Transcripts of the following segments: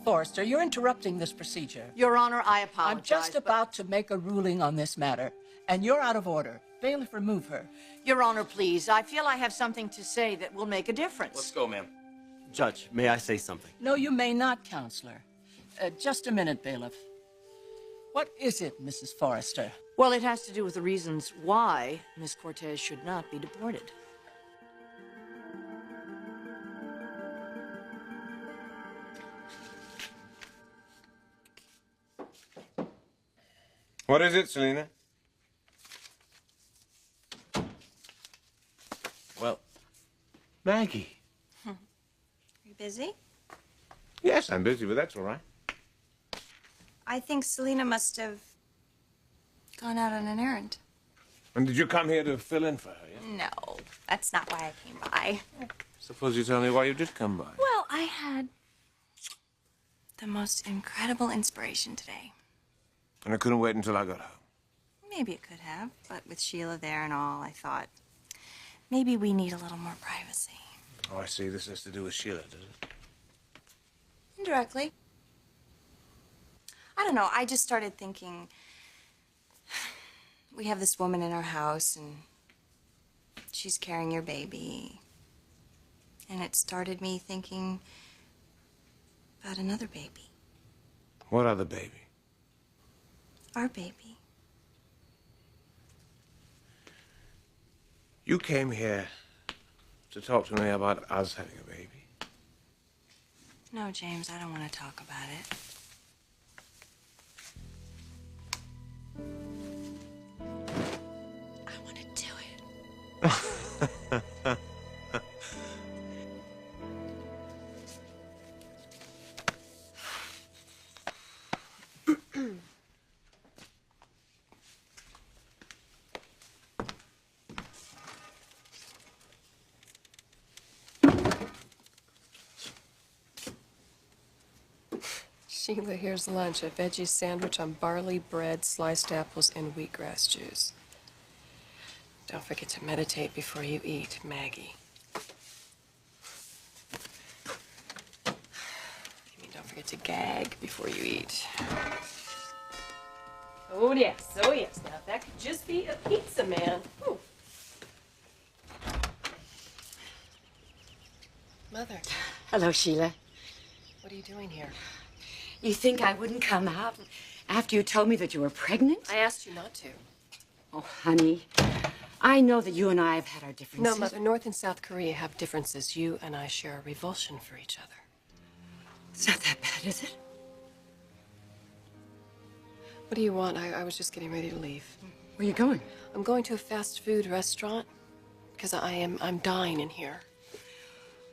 Forrester, you're interrupting this procedure. Your Honor, I apologize. I'm just about to make a ruling on this matter, and you're out of order. Bailiff, remove her. Your Honor, please. I feel I have something to say that will make a difference. Let's go, ma'am. Judge, may I say something? No, you may not, Counselor. Just a minute, Bailiff. What is it, Mrs. Forrester? Well, it has to do with the reasons why Miss Cortez should not be deported. What is it, Selena? Well, Maggie. Are you busy? Yes, I'm busy, but that's all right. I think Selena must have gone out on an errand. And did you come here to fill in for her, yeah? No, that's not why I came by. Suppose you tell me why you did come by. Well, I had the most incredible inspiration today. And I couldn't wait until I got home. Maybe it could have, but with Sheila there and all, I thought maybe we need a little more privacy. Oh, I see. This has to do with Sheila, does it? Indirectly. I don't know, I just started thinking, we have this woman in our house and she's carrying your baby. And it started me thinking about another baby. What other baby? Our baby. You came here to talk to me about us having a baby. No, James, I don't want to talk about it. I want to do it. Sheila, here's lunch. A veggie sandwich on barley bread, sliced apples, and wheatgrass juice. Don't forget to meditate before you eat, Maggie. You mean don't forget to gag before you eat. Oh, yes. Oh, yes. Now, that could just be a pizza, man. Ooh. Mother. Hello, Sheila. What are you doing here? You think I wouldn't come out after you told me that you were pregnant? I asked you not to. Oh, honey, I know that you and I have had our differences. No, Mother, North and South Korea have differences. You and I share a revulsion for each other. It's not that bad, is it? What do you want? I was just getting ready to leave. Where are you going? I'm going to a fast food restaurant because I'm dying in here.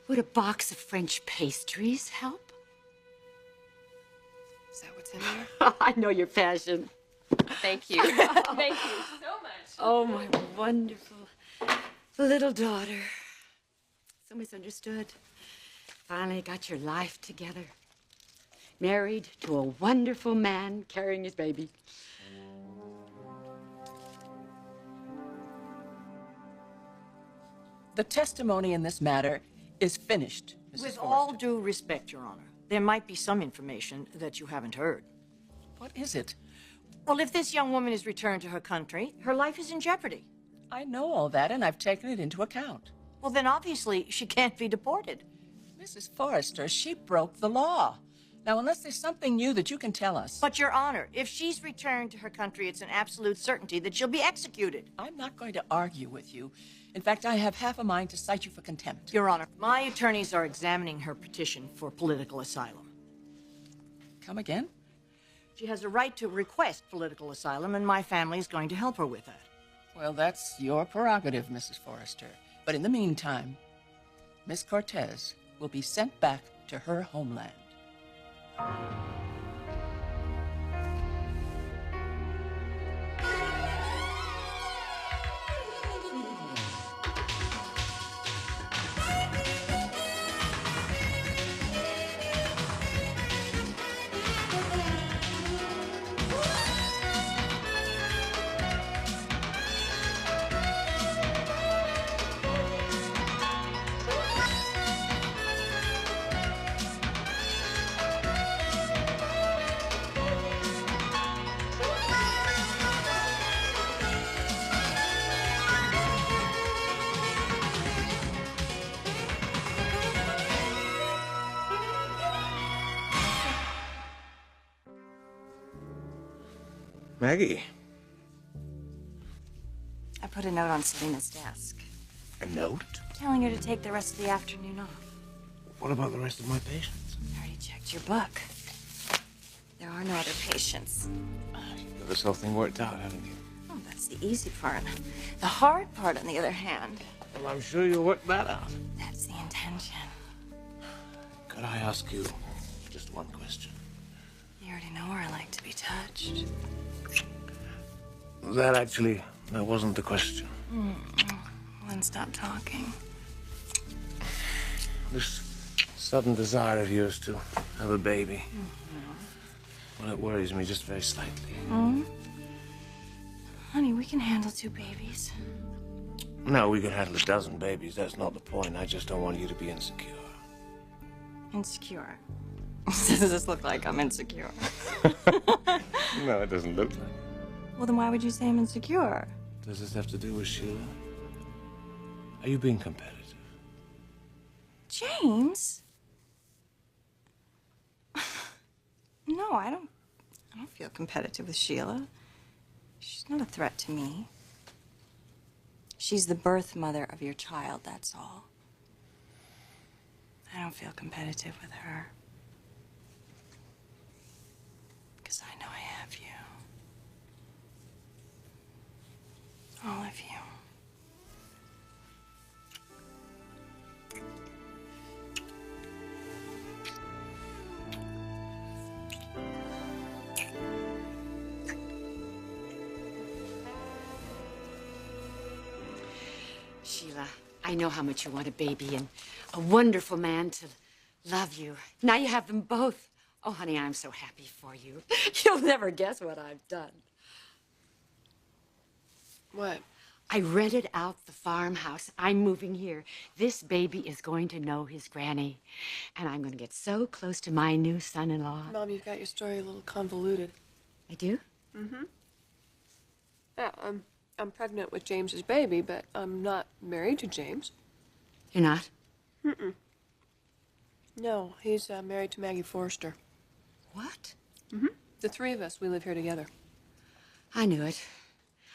Would a box of French pastries help? Is that what's in there? I know your passion. Thank you. Thank you so much. Oh, my wonderful little daughter. So misunderstood. Finally got your life together. Married to a wonderful man carrying his baby. The testimony in this matter is finished, Mrs. With Forrester. all due respect, Your Honor, there might be some information that you haven't heard. What is it? Well, if this young woman is returned to her country, her life is in jeopardy. I know all that, and I've taken it into account. Well, then obviously she can't be deported. Mrs. Forrester, she broke the law. Now, unless there's something new that you can tell us. But, Your Honor, if she's returned to her country, it's an absolute certainty that she'll be executed. I'm not going to argue with you. In fact, I have half a mind to cite you for contempt. Your Honor, my attorneys are examining her petition for political asylum. Come again? She has a right to request political asylum, and my family is going to help her with that. Well, that's your prerogative, Mrs. Forrester. But in the meantime, Miss Cortez will be sent back to her homeland. Maggie. I put a note on Selena's desk, A note? telling her to take the rest of the afternoon off. What about the rest of my patients? I already checked your book. There are no other patients. You've got this whole thing worked out, haven't you? Oh, that's the easy part. The hard part, on the other hand, Well, I'm sure you'll work that out. that's the intention. Could I ask you just one question? You already know where I like to be touched. That wasn't the question. Then stop talking. This sudden desire of yours to have a baby. Well, it worries me just very slightly. Honey, we can handle 2 babies. No, we can handle a dozen babies. That's not the point. I just don't want you to be insecure. Insecure. Does this look like I'm insecure? No, it doesn't look like it. Well, then why would you say I'm insecure? Does this have to do with Sheila? Are you being competitive? James? No, I don't feel competitive with Sheila. She's not a threat to me. She's the birth mother of your child, that's all. I don't feel competitive with her. Because I know I have you. All of you. Sheila, I know how much you want a baby and a wonderful man to love you. Now you have them both. Oh, honey, I'm so happy for you. You'll never guess what I've done. What? I rented out the farmhouse. I'm moving here. This baby is going to know his granny. And I'm going to get so close to my new son-in-law. Mom, you've got your story a little convoluted. I do? Yeah, I'm pregnant with James's baby, but I'm not married to James. You're not? No, he's married to Maggie Forrester. What? The 3 of us, we live here together. I knew it.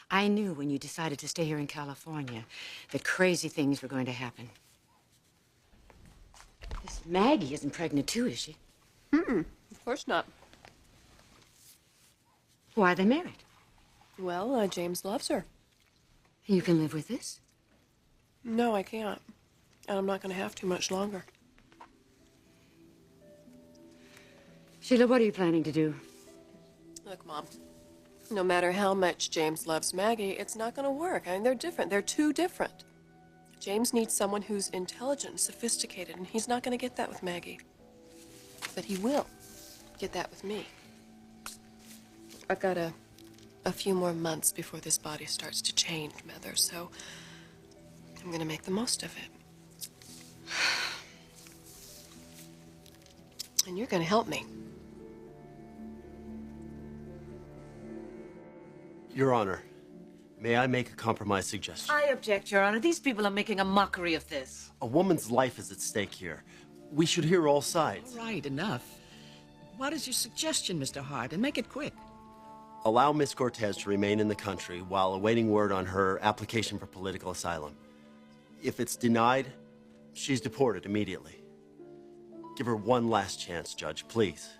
I knew when you decided to stay here in California that crazy things were going to happen. This Maggie isn't pregnant too, is she? Of course not. Why are they married? Well, James loves her. You can live with this? No, I can't. And I'm not going to have to much longer. Sheila, what are you planning to do? Look, Mom, no matter how much James loves Maggie, it's not going to work. I mean, they're different. They're too different. James needs someone who's intelligent and sophisticated, and he's not going to get that with Maggie. But he will get that with me. I've got a few more months before this body starts to change, Mother, so I'm going to make the most of it. And you're going to help me. Your Honor, may I make a compromise suggestion? I object, Your Honor. These people are making a mockery of this. A woman's life is at stake here. We should hear all sides. All right, enough. What is your suggestion, Mr. Hart? And make it quick. Allow Miss Cortez to remain in the country while awaiting word on her application for political asylum. If it's denied, she's deported immediately. Give her one last chance, Judge, please.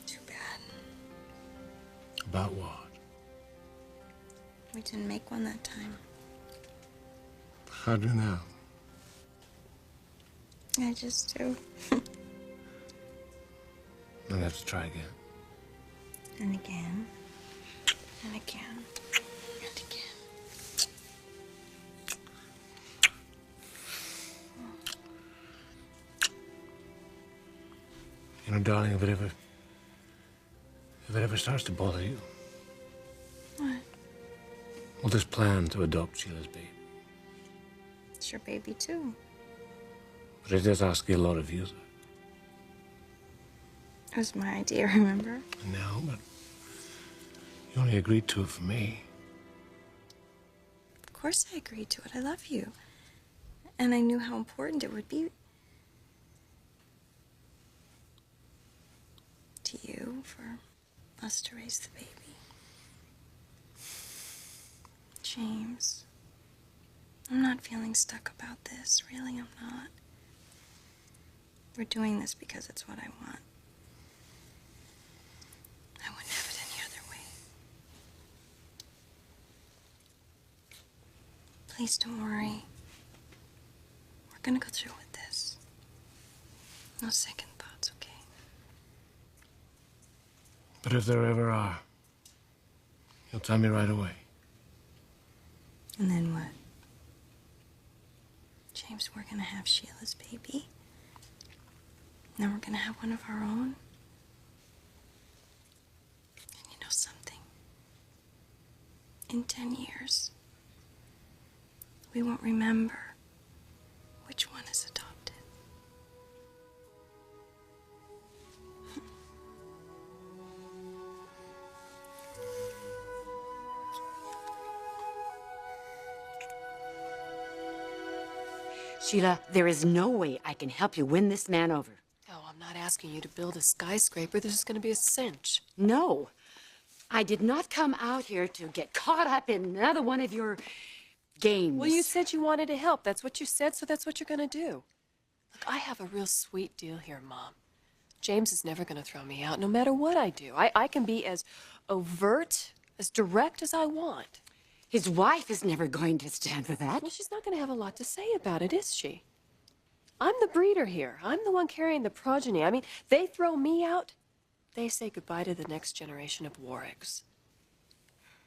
Too bad. About what? We didn't make one that time. How do you know? I just do. I'll have to try again. And again. And again. And again. You know, darling, if it ever starts to bother you. What? Well, this plan to adopt Sheila's baby. It's your baby, too. But it does ask you a lot of you. It was my idea, remember? No, but you only agreed to it for me. Of course I agreed to it. I love you. And I knew how important it would be to you for us to raise the baby. James, I'm not feeling stuck about this. Really, I'm not. We're doing this because it's what I want. I wouldn't have it any other way. Please don't worry. We're gonna go through with this. No second thoughts, okay? But if there ever are, you'll tell me right away. And then what? James, we're gonna have Sheila's baby. And then we're gonna have one of our own. And you know something? In 10 years, we won't remember which one is adopted. Sheila, there is no way I can help you win this man over. Oh, I'm not asking you to build a skyscraper. This is going to be a cinch. No. I did not come out here to get caught up in another one of your games. Well, you said you wanted to help. That's what you said, so that's what you're going to do. Look, I have a real sweet deal here, Mom. James is never going to throw me out, no matter what I do. I can be as overt, as direct as I want. His wife is never going to stand for that. Well, she's not going to have a lot to say about it, is she? I'm the breeder here. I'm the one carrying the progeny. I mean, they throw me out, they say goodbye to the next generation of Warwicks.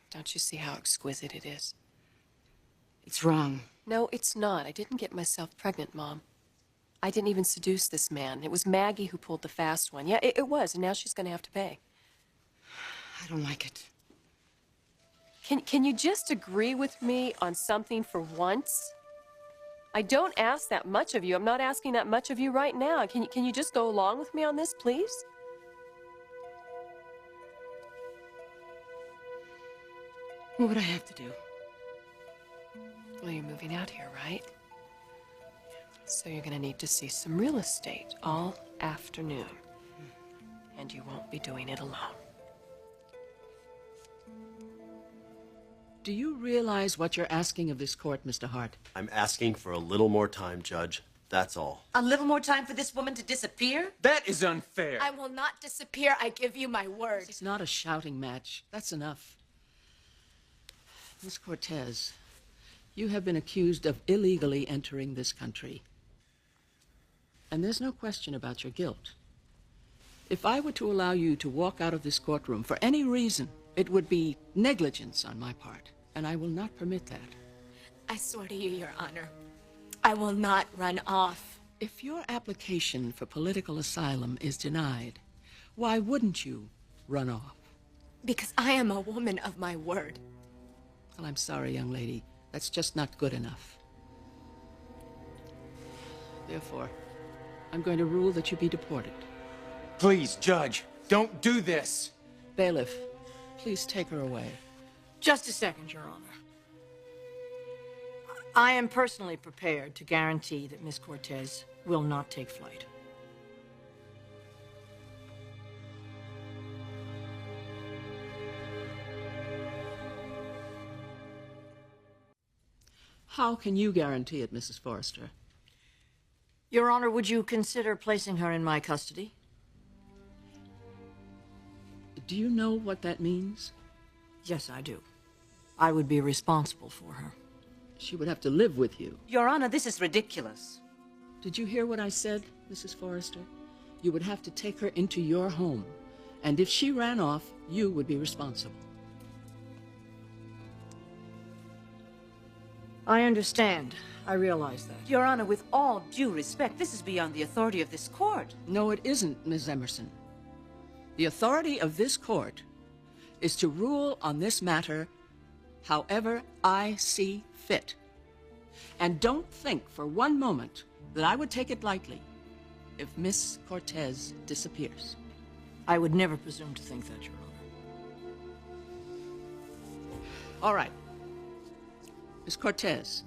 Don't you see how exquisite it is? It's wrong. No, it's not. I didn't get myself pregnant, Mom. I didn't even seduce this man. It was Maggie who pulled the fast one. Yeah, it was, and now she's going to have to pay. I don't like it. Can you just agree with me on something for once? I don't ask that much of you. I'm not asking that much of you right now. Can you just go along with me on this, please? What would I have to do? Well, you're moving out here, right? So you're going to need to see some real estate all afternoon. And you won't be doing it alone. Do you realize what you're asking of this court, Mr. Hart? I'm asking for a little more time, Judge. That's all. A little more time for this woman to disappear? That is unfair. I will not disappear. I give you my word. It's not a shouting match. That's enough. Miss Cortez, you have been accused of illegally entering this country. And there's no question about your guilt. If I were to allow you to walk out of this courtroom for any reason, it would be negligence on my part, and I will not permit that. I swear to you, Your Honor, I will not run off. If your application for political asylum is denied, why wouldn't you run off? Because I am a woman of my word. Well, I'm sorry, young lady. That's just not good enough. Therefore, I'm going to rule that you be deported. Please, Judge, don't do this. Bailiff, please take her away. Just a second, Your Honor. I am personally prepared to guarantee that Miss Cortez will not take flight. How can you guarantee it, Mrs. Forrester? Your Honor, would you consider placing her in my custody? Do you know what that means? Yes, I do. I would be responsible for her. She would have to live with you. Your Honor, this is ridiculous. Did you hear what I said, Mrs. Forrester? You would have to take her into your home. And if she ran off, you would be responsible. I understand. I realize that. Your Honor, with all due respect, this is beyond the authority of this court. No, it isn't, Ms. Emerson. The authority of this court is to rule on this matter however I see fit. And don't think for one moment that I would take it lightly if Miss Cortez disappears. I would never presume to think that, Your Honor. All right. Miss Cortez,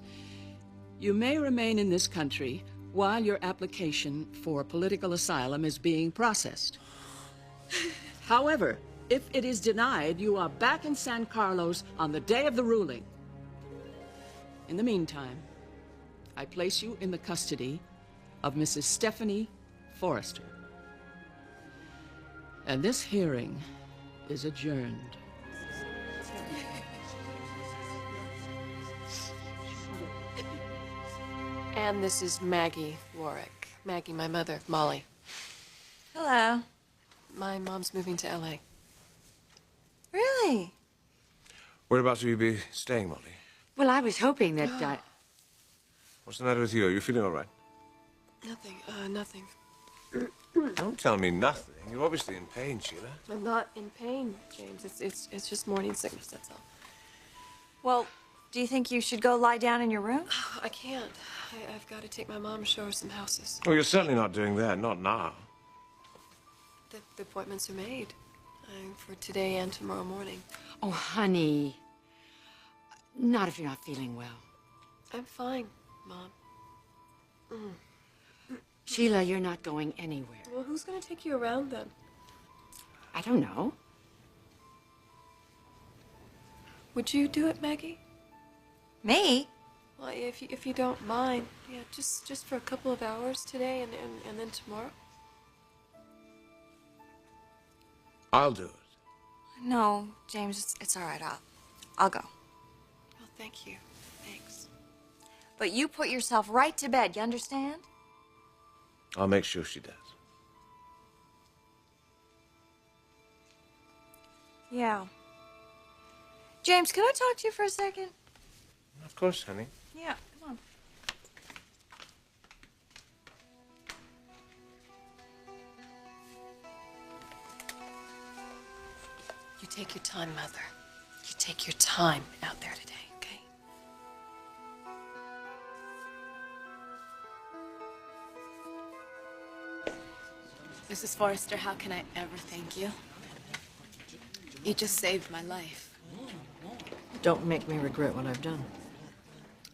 you may remain in this country while your application for political asylum is being processed. However, if it is denied, you are back in San Carlos on the day of the ruling. In the meantime, I place you in the custody of Mrs. Stephanie Forrester. And this hearing is adjourned. And this is Maggie Warwick. Maggie, my mother, Molly. Hello. My mom's moving to LA. Really? Whereabouts will you be staying, Molly? Well, I was hoping that, What's the matter with you? Are you feeling all right? Nothing, nothing. Don't tell me nothing. You're obviously in pain, Sheila. I'm not in pain, James. It's just morning sickness, that's all. Well, do you think you should go lie down in your room? I can't. I've got to take my mom to show her some houses. Well, you're certainly not doing that. Not now. The appointments are made for today and tomorrow morning. oh, honey, not if you're not feeling well. I'm fine, Mom. Sheila, you're not going anywhere. Well, who's going to take you around then? I don't know. Would you do it, Maggie? Me? Well, if you don't mind, yeah, just for a couple of hours today and then tomorrow. I'll do it. No, James, it's all right. I'll go. Well, thank you. Thanks. But you put yourself right to bed, you understand? I'll make sure she does. Yeah. James, can I talk to you for a second? Of course, honey. Yeah, come on. You take your time, Mother. You take your time out there today, okay? Mrs. Forrester, how can I ever thank you? You just saved my life. Don't make me regret what I've done.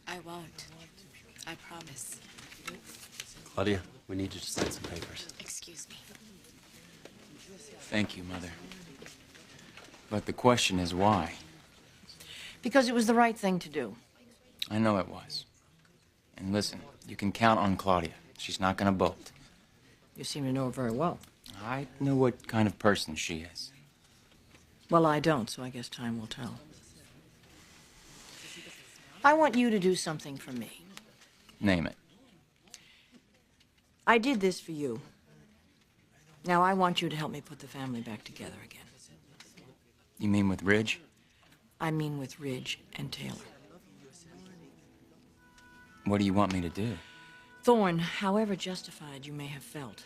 I won't. I promise. Claudia, we need you to sign some papers. Excuse me. Thank you, Mother. But the question is why? Because it was the right thing to do. I know it was. And listen, you can count on Claudia. She's not gonna bolt. You seem to know her very well. I know what kind of person she is. Well, I don't, so I guess time will tell. I want you to do something for me. Name it. I did this for you. Now I want you to help me put the family back together again. You mean with Ridge? I mean with Ridge and Taylor. What do you want me to do? Thorne, however justified you may have felt,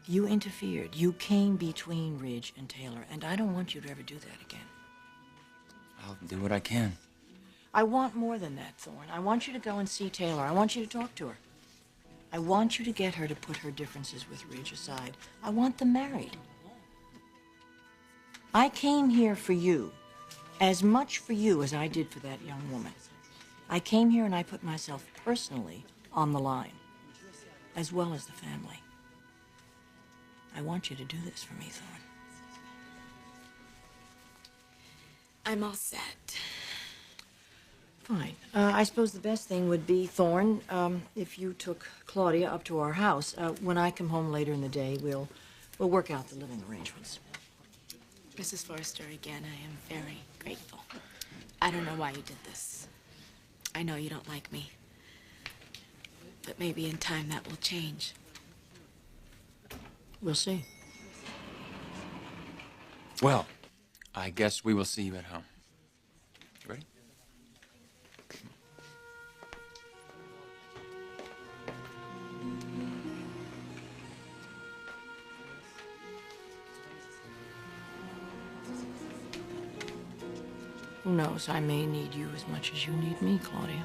you interfered. You came between Ridge and Taylor, and I don't want you to ever do that again. I'll do what I can. I want more than that, Thorne. I want you to go and see Taylor. I want you to talk to her. I want you to get her to put her differences with Ridge aside. I want them married. I came here for you, as much for you as I did for that young woman. I came here and I put myself personally on the line, as well as the family. I want you to do this for me, Thorne. I'm all set. Fine. I suppose the best thing would be, Thorne, if you took Claudia up to our house. When I come home later in the day, we'll work out the living arrangements. Mrs. Forrester, again, I am very grateful. I don't know why you did this. I know you don't like me. But maybe in time that will change. We'll see. Well, I guess we will see you at home. You ready? Who knows? I may need you as much as you need me, Claudia.